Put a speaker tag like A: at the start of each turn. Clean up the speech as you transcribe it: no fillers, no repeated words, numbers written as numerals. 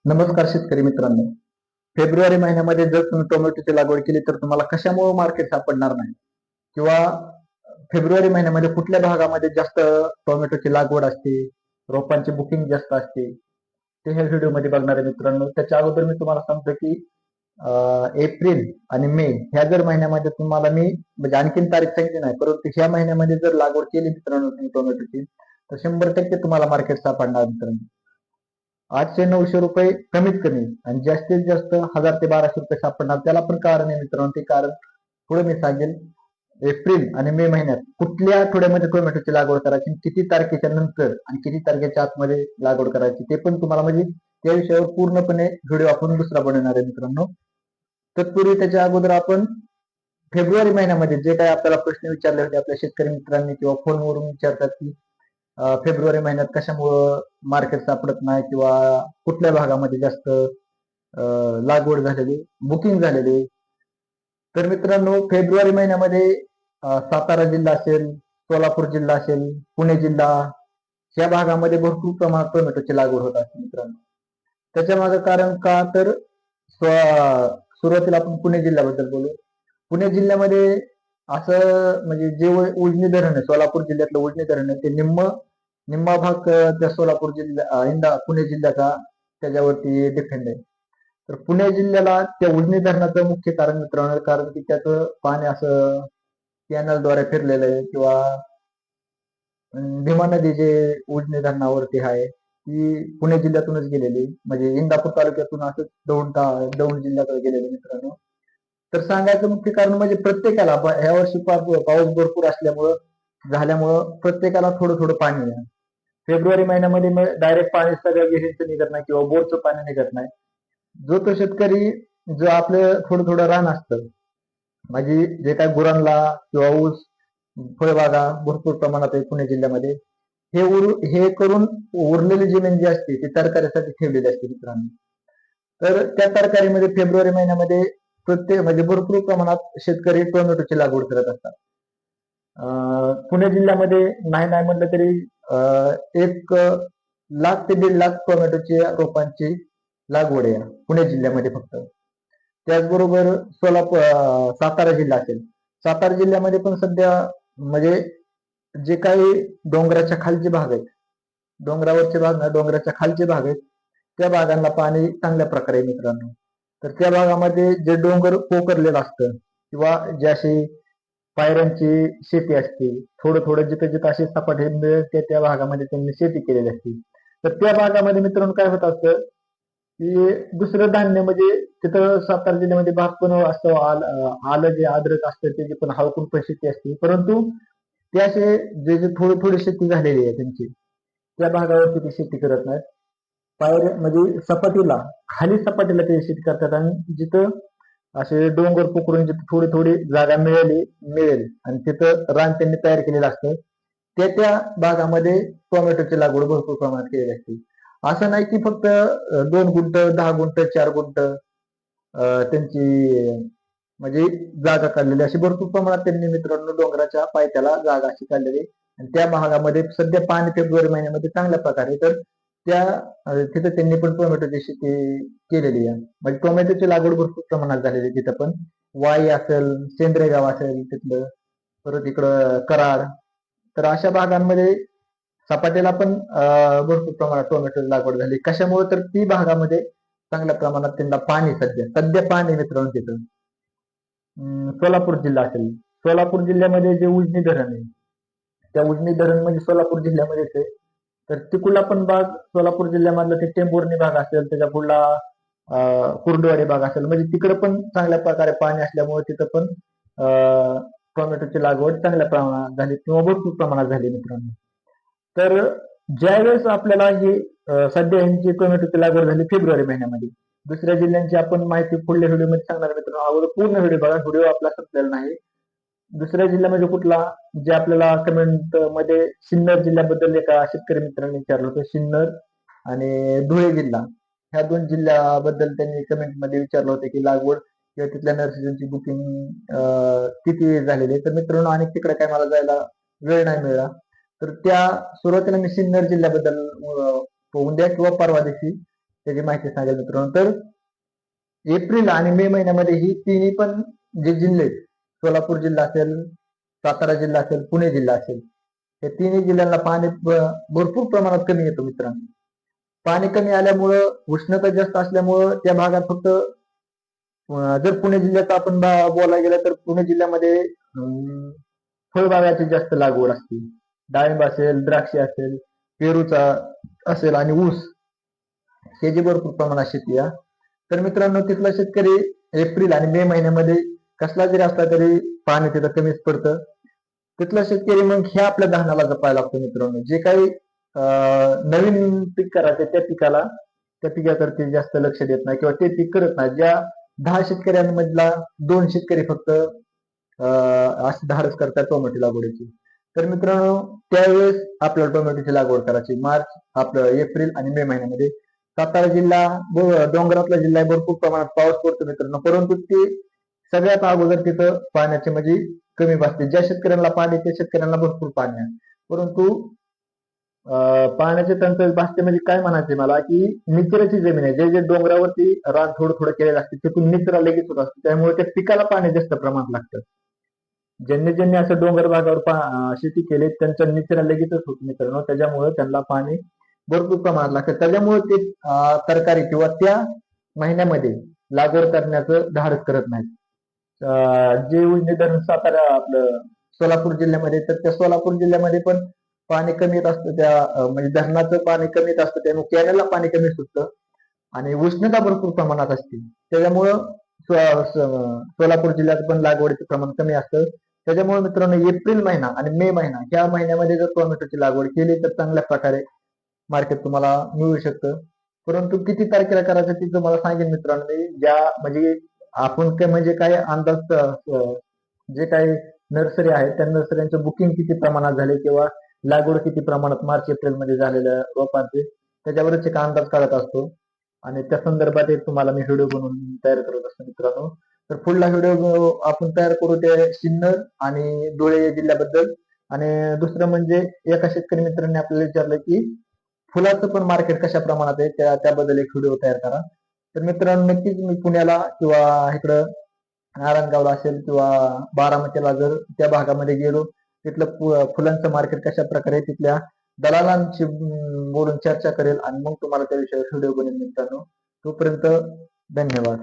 A: नमस्कार शेतकरी मित्रांनो. फेब्रुवारी महिन्यामध्ये जर तुम्ही टोमॅटोची लागवड केली तर तुम्हाला कशामुळे मार्केट सापडणार नाही किंवा फेब्रुवारी महिन्यामध्ये कुठल्या भागामध्ये जास्त टोमॅटोची लागवड असते, रोपांची बुकिंग जास्त असते, ते ह्या व्हिडिओमध्ये बघणार आहे मित्रांनो. त्याच्या अगोदर मी तुम्हाला सांगतो की एप्रिल आणि मे ह्या जर महिन्यामध्ये तुम्हाला मी म्हणजे आणखीन तारीख सांगितली नाही, परंतु ह्या महिन्यामध्ये जर लागवड केली मित्रांनो तुम्ही टोमॅटोची तर 100% तुम्हाला मार्केट सापडणार मित्रांनो. 800-900 रुपये कमीत कमी आणि जास्तीत जास्त 1000 ते 1200 रुपये सापडणार. त्याला पण कारण आहे मित्रांनो. ते कारण पुढे मी सांगेल. एप्रिल आणि मे महिन्यात कुठल्या आठवड्यामध्ये टोमॅटोची लागवड करायची, किती तारखेच्या नंतर आणि किती तारखेच्या आतमध्ये लागवड करायची, ते पण तुम्हाला म्हणजे त्या विषयावर पूर्णपणे व्हिडिओ आपण दुसरा बनवणार आहे मित्रांनो. तत्पूर्वी त्याच्या अगोदर आपण फेब्रुवारी महिन्यामध्ये जे काही आपल्याला प्रश्न विचारले होते आपल्या शेतकरी मित्रांनी किंवा फोनवरून विचारतात की फेब्रुवारी महिन्यात कशामुळं मार्केट सापडत नाही किंवा कुठल्या भागामध्ये जास्त लागवड झालेली, बुकिंग झालेली. तर मित्रांनो फेब्रुवारी महिन्यामध्ये सातारा जिल्हा असेल, सोलापूर जिल्हा असेल, पुणे जिल्हा या भागामध्ये भरपूर प्रमाणात टोमॅटोची लागवड होत असते मित्रांनो. त्याच्या मागे कारण का तर सुरुवातीला आपण पुणे जिल्ह्याबद्दल बोलू. पुणे जिल्ह्यामध्ये असं म्हणजे जे उजनी धरण आहे, सोलापूर जिल्ह्यातलं उजनी धरण आहे, ते निम्मा भाग त्या सोलापूर जिल्हा पुणे जिल्ह्याचा त्याच्यावरती डिपेंड आहे. तर पुणे जिल्ह्याला त्या उजनी धरणाचं मुख्य कारण मित्रांनो, कारण की त्याचं पाणी असं कॅनलद्वारे फिरलेलं आहे किंवा भीमा नदी जे उजनी धरणावरती आहे ती पुणे जिल्ह्यातूनच गेलेली, म्हणजे इंदापूर तालुक्यातून असं दौंड जिल्ह्यात गेलेली मित्रांनो. तर सांगायचं मुख्य कारण म्हणजे प्रत्येकाला ह्या वर्षी पाऊस भरपूर झाल्यामुळं प्रत्येकाला थोडं थोडं पाणी आहे. फेब्रुवारी महिन्यामध्ये डायरेक्ट पाणी सगळ्या विहिरींचं निघत नाही किंवा बोरचं पाणी निघत नाही. जो तो शेतकरी जो आपलं थोडं थोडं रान असतं, म्हणजे जे काय गुरांना किंवा ऊस फळबागा भरपूर प्रमाणात आहे पुणे जिल्ह्यामध्ये, हे करून उरलेली जमीन जी असते ती तरकारीसाठी ठेवलेली असते मित्रांनो. तर त्या तरकारीमध्ये फेब्रुवारी महिन्यामध्ये प्रत्येक म्हणजे भरपूर प्रमाणात शेतकरी टोमॅटोची लागवड करत असतात. पुणे जिल्ह्यामध्ये नाही नाही म्हटलं तरी 1 लाख ते 1.5 लाख टोमॅटोची रोपांची लागवड आहे पुणे जिल्ह्यामध्ये फक्त. त्याचबरोबर सातारा जिल्हा असेल, सातारा जिल्ह्यामध्ये पण सध्या म्हणजे जे काही डोंगराच्या खालचे भाग आहेत, डोंगरावरचे भाग ना डोंगराच्या खालचे भाग आहेत, त्या भागांना पाणी चांगल्या प्रकारे आहे मित्रांनो. तर त्या भागामध्ये जे डोंगर पोखरलेलं असतं किंवा जे अशी पायऱ्यांची शेती असते, थोडं थोडं जिथं जिथं अशी सपाटी मिळेल त्या भागामध्ये त्यांनी शेती केलेली असते. तर त्या भागामध्ये मित्रांनो काय होत असतं की दुसरं धान्य म्हणजे तिथं सातारा जिल्ह्यामध्ये भात पण असतं, आलं जे अद्रक असतं त्याची पण हळकुंड पण शेती असते, परंतु ते असे जे जे थोडी थोडी शेती झालेली आहे त्यांची त्या भागावरती ती शेती करत नाहीत. पायऱ्या म्हणजे खाली सपाटीला ते शेती करतात आणि जिथं असे डोंगर पोखरून जिथं थोडी थोडी जागा मिळेल आणि तिथं रान त्यांनी तयार केलेलं असतं, त्या भागामध्ये टोमॅटोची लागवड भरपूर प्रमाणात केलेली असते. असं नाही की फक्त 2 गुंठ, 10 गुंठ, 4 गुंठ त्यांची म्हणजे जागा काढलेली, अशी भरपूर प्रमाणात त्यांनी मित्रांनो डोंगराच्या पायथ्याला जागा अशी काढलेली आणि त्या भागामध्ये सध्या पाणी फेब्रुवारी महिन्यामध्ये चांगल्या प्रकारे, तर तिथं त्यांनी पण टोमॅटोची शेती केलेली आहे. म्हणजे टोमॅटोची लागवड भरपूर प्रमाणात झालेली तिथं पण. वाई असेल, सेंद्रेगाव असेल तिथलं, परत इकडं कराड, तर अशा भागांमध्ये सपाटीला पण भरपूर प्रमाणात टोमॅटोची लागवड झाली. कशामुळे तर ती भागामध्ये चांगल्या प्रमाणात त्यांना पाणी सध्या पाणी मित्रांनो तिथं. सोलापूर जिल्हा असेल, सोलापूर जिल्ह्यामध्ये जे उजनी धरण आहे, त्या उजनी धरण म्हणजे सोलापूर जिल्ह्यामध्येच आहे. तर तिकडला पण भाग सोलापूर जिल्ह्यामधला ते टेंभुर्णी भाग असेल, त्याच्या पुढला कुर्डुवाडी भाग असेल, म्हणजे तिकडे पण चांगल्या प्रकारे पाणी असल्यामुळे तिथं पण टोमॅटोची लागवड चांगल्या प्रमाणात झाली किंवा भरपूर प्रमाणात झाली मित्रांनो. तर ज्यावेळेस आपल्याला ही सध्या यांची टोमॅटोची लागवड झाली फेब्रुवारी महिन्यामध्ये, दुसऱ्या जिल्ह्यांची आपण माहिती पुढल्या व्हिडिओमध्ये सांगणार मित्रांनो. अगोदर पूर्ण व्हिडिओ बघा, व्हिडिओ आपला संपलेला नाही. दुसऱ्या जिल्ह्यामध्ये कुठला, जे आपल्याला कमेंट मध्ये सिन्नर जिल्ह्याबद्दल एका शेतकरी मित्रांनी विचारलं होतं, सिन्नर आणि धुळे जिल्हा ह्या 2 जिल्ह्याबद्दल त्यांनी कमेंट मध्ये विचारलं होतं की लागवड किंवा तिथल्या नर्सरीची बुकिंग किती झालेली आहे. तर मित्रांनो आणि तिकडे काय मला जायला वेळ नाही मिळाला, तर त्या सुरुवातीला मी सिन्नर जिल्ह्याबद्दल उद्या किंवा परवा दिवशी त्याची माहिती सांगेल मित्रांनो. तर एप्रिल आणि मे महिन्यामध्ये ही तिन्ही पण जे जिल्हे आहेत, सोलापूर जिल्हा असेल, सातारा जिल्हा असेल, पुणे जिल्हा असेल, या तिन्ही जिल्ह्यांना पाणी भरपूर प्रमाणात कमी येतं मित्रांनो. पाणी कमी आल्यामुळं, उष्णता जास्त असल्यामुळं त्या भागात फक्त जर पुणे जिल्ह्यात आपण बोलायला गेलं तर पुणे जिल्ह्यामध्ये फळबागाची जास्त लागवड असते. डाळिंब असेल, द्राक्ष असेल, पेरूचा असेल आणि ऊस हे जी भरपूर प्रमाणात शेती आहे. तर मित्रांनो, तिथला शेतकरी एप्रिल आणि मे महिन्यामध्ये कसला जरी असला तरी पाणी तिथं कमीच पडतं. तिथला शेतकरी मग ह्या आपल्या धानाला जपायला लागतो मित्रांनो. जे काही नवीन पीक करायचं त्या पिकाकडे ते जास्त लक्ष देत नाही किंवा ते पीक करत नाही. ज्या 10 शेतकऱ्यांमधला 2 शेतकरी फक्त अशी धाडस करतात टोमॅटो लागवडीची. तर मित्रांनो, त्यावेळेस आपल्याला टोमॅटोची लागवड करायची आपलं एप्रिल आणि मे महिन्यामध्ये. सातारा जिल्हा डोंगरातला जिल्हा आहे, भरपूर प्रमाणात पाऊस पडतो मित्रांनो, परंतु ते सगळ्यात अगोदर तिथं पाण्याची म्हणजे कमी भासते. ज्या शेतकऱ्यांना पाणी त्या शेतकऱ्यांना भरपूर पाणी आहे, परंतु पाण्याचे टंचाई भासते म्हणजे काय म्हणायचे मला, की निचराची जमीन आहे, जे जे डोंगरावरती रान थोडं थोडं केलेलं असते तिथून निचरा लगेच होत असतो, त्यामुळे त्या पिकाला पाणी जास्त प्रमाणात लागतं. ज्यांनी ज्यांनी असं डोंगर भागावर शेती केली त्यांच्या निचरा लगेचच होत मित्रांनो, त्याच्यामुळे त्यांना पाणी भरपूर प्रमाणात लागतं. त्याच्यामुळे ते तरकारी किंवा त्या महिन्यामध्ये लागवड करण्याचं धाडस करत नाहीत. जे उजनी धरण सातारा आपलं सोलापूर जिल्ह्यामध्ये, तर त्या सोलापूर जिल्ह्यामध्ये पण पाणी कमी येत असतं. त्या म्हणजे धरणाचं पाणी कमी येत असतं, त्यामुळे कॅनलला पाणी कमी सुटतं आणि उष्णता भरपूर प्रमाणात असते. त्याच्यामुळं सोलापूर जिल्ह्यात पण लागवडीचं प्रमाण कमी असतं. त्याच्यामुळे मित्रांनो, एप्रिल महिना आणि मे महिना ह्या महिन्यामध्ये जर टोमॅटोची लागवड केली तर चांगल्या प्रकारे मार्केट तुम्हाला मिळू शकतं. परंतु किती तारखेला करायचं ते तुम्हाला सांगेन मित्रांनो मी. ज्या म्हणजे आपण काय म्हणजे काय अंदाज जे काही नर्सरी आहेत त्या नर्सऱ्यांचं बुकिंग किती प्रमाणात झाले किंवा लागवड किती प्रमाणात मार्च एप्रिल मध्ये झालेल्या रोपांचे, त्याच्यावरच एक अंदाज काढत असतो आणि त्या संदर्भात एक तुम्हाला मी व्हिडिओ बनवून तयार करत असतो मित्रांनो. तर पुढला व्हिडिओ आपण तयार करू ते सिन्नर आणि धुळे जिल्ह्याबद्दल. आणि दुसरं म्हणजे एका शेतकरी मित्रांनी आपल्याला विचारलं की फुलाचं पण मार्केट कशा प्रमाणात आहे त्याबद्दल एक व्हिडिओ तयार करा. तर मित्रांनो, नक्कीच मी पुण्याला किंवा इकडं नारायणगावला असेल किंवा बारामतीला जर त्या भागामध्ये गेलो, तिथलं फुलांचं मार्केट कशा प्रकारे तिथल्या दलालांशी बोलून चर्चा करेल आणि मग तुम्हाला त्या विषयावर व्हिडिओ बनवेल मित्रांनो. तोपर्यंत धन्यवाद.